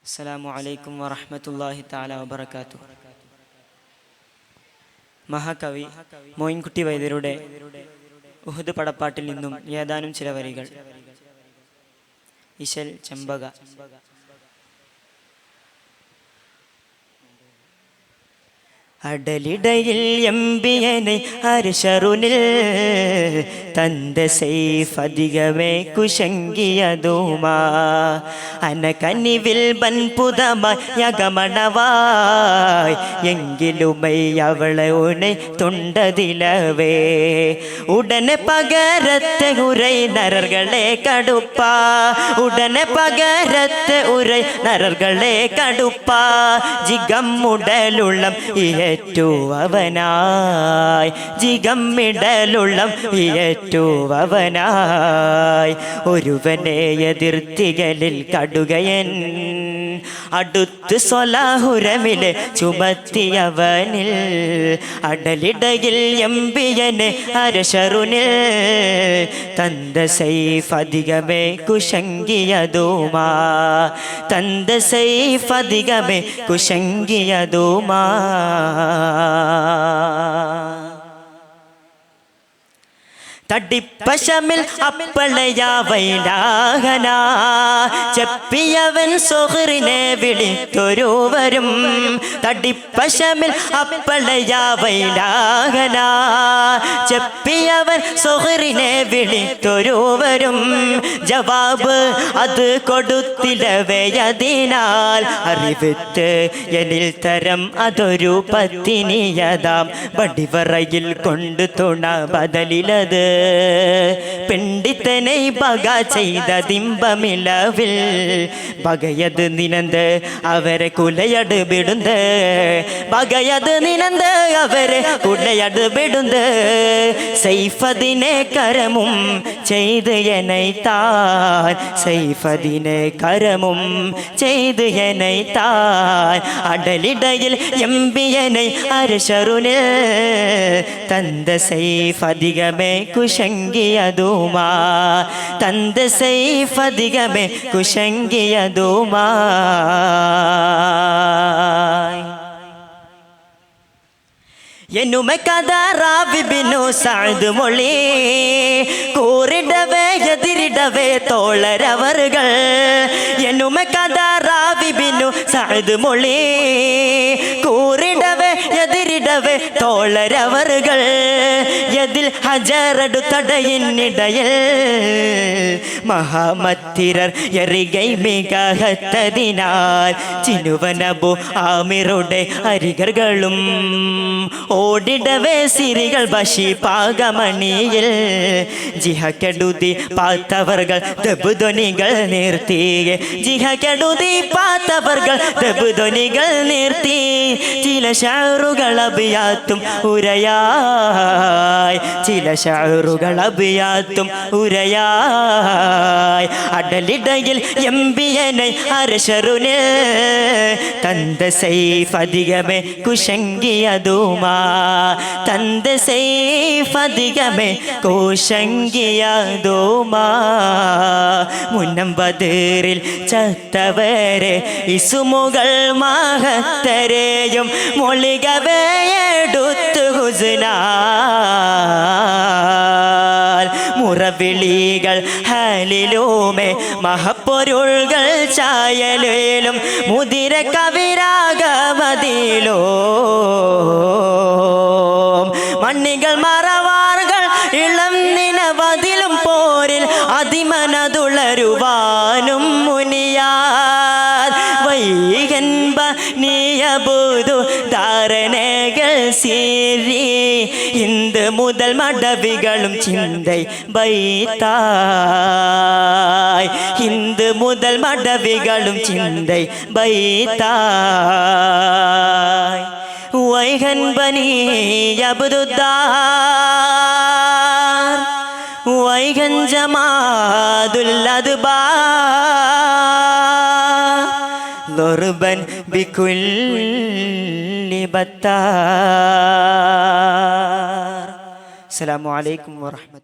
അസ്സലാമു അലൈക്കും വറഹ്മത്തുള്ളാഹി തആല വബറകാതുഹു. മഹാകവി മോയിൻകുട്ടി വൈദ്യരുടെ ഉഹുദ് പടപ്പാട്ടിൽ നിന്നും ഏതാനും ചില വരികൾ. ഇശൽ ചെമ്പക. അടലിടയിൽ എംബിയനെ അർശറുനിൽ തന്ത സൈഫ് അധികമേ കുശങ്കിയതുമാ അനകനിവിൽ ബൻപുതമയകമണവായ് എങ്കിലുമൈ അവളെ ഉണை തുണ്ടതിലവേ ഉടനെ പകരത്തെ ഉരൈ നരർകളെ കടുപ്പാ ഉടനെ പകരത്തെ ഉരൈ നരർകളെ കടുപ്പാ ജിഗമ്മുടലുള്ളം ഏറ്റവുവനായി ജിഗമ്മിടലുള്ളം ഏറ്റവുവനായി ഒരുവനെ എതിർത്തികളിൽ കടുകയൻ അടുത്ത് സ്വലാഹുരമിലെ ചുമത്തിയവനിൽ അടലിടയിൽ എംബിയനെ അരശറുനിൽ തന്ത സൈഫ് അധികമേ കുശങ്കിയതുമാ തന്ത സൈഫ് അധികമേ കുശങ്കിയതുമാ തടിപ്പശമിൽ അപ്പളയാവൈലാഹന ചെപ്പിയവൻ സുഹൃനെ വിളിത്തൊരുവരും തടിപ്പശമിൽ അപ്പളയാവൈലാഹന ചെപ്പിയവൻ സുഹൃനെ വിളിത്തൊരുവരും ജവാബ് അത് കൊടുത്തിലവയതിനാൽ അറിവിത്ത് എന്നിൽ തരം അതൊരു പത്തിനിയതാം വടിവറയിൽ കൊണ്ട് തുണ ബദലിലത് പെണ്ടിത്തനെ പക ചെയ്ത ദിമ്പമിളവിൽ പകയത് നിനന്ത് അവരെ കുലയട് വിടുന്നത് പകയത് നിനന്ത് അവരെ കുലയട് വിടുന്നത് സൈഫദിനെ കരമും ചെയ്ത് എനൈത്താൻ സൈഫദിനെ കരമും ചെയ്ത് എനൈത്താൻ അടലിടയിൽ എംബിയനെ അർശറുനിൽ തന്ത സൈഫ് അധികമേ കുശങ്കിയതുമാ തന്ത സൈഫ് അധികമേ കുശങ്കിയതുമാ എന്നുമെ കഥ റാബിബിനു സഅദ് മൊഴി കൂറിടവേ എതിരിടവേ തോളരവറുകൾ എന്നുമെ കഥ റാബിബിനു സഅദ് മൊഴി കൂറിടവേ എതിരിടവേ തോളരവറുകൾ യതിൽ ഹജറടു തടയിനിടയിൽ മഹാമത്തിരർ എറികൈ മികഹത്തതിനാൽ ചിനുവനബു ആമിറുടെ അരികകളും ഓടിടവേ സിരികൾ ബഷി പാകമണിയിൽ ജിഹക്കെടുതി പാത്തവർകൾ ദബുധ്വനികൾ നിർത്തി ജിഹക്കെടുതി പാത്തവർകൾ ദബുധ്വനികൾ നിർത്തി ചില ഷഅറുകൾ അബിയാത്തും ഉരയായി ചില ഷഅറുകൾ അബിയാത്തും ഉരയായി അടലിടയിൽ എംബിയനെ അർശറുനിൽ തന്ത സൈഫ് അധികമേ കുശങ്കിയതുമാ തന്ത സൈഫ് അധികമേ കുശങ്കിയതുമാ മുന്നം ബദറിൽ ചത്തവരെ ഇസുമുകൾ മഹത്തരെയും മൊളികവേ എടുത്തു ഹുസ്നാൽ മുറവിളികൾ ഹാലിലുമേ മഹപ്പൊരുൾകൾ ചായലും മുതിര കവിരാഗമതിലോ മണ്ണികൾ മറവാറുകൾ ഇളം നിലവതിലും പോരിൽ അതിമനതുളരുവാനും മുനിയാൽ വൈകൻപ നീയബുദു ധാരണകൾ സീരി ഇന്ന് മുതൽ മടവികളും ചിന്തൈ ബൈത്തായ് ഇന്ന് മുതൽ മടവികളും ചിന്തൈ ബൈത്തായ് വൈഹൻ ബനി അബ്ദുദ്ദാർ വൈഹൻ ജമാദുൽ അദ്ബാർ ضربا بكل بتار. السلام عليكم ورحمة الله.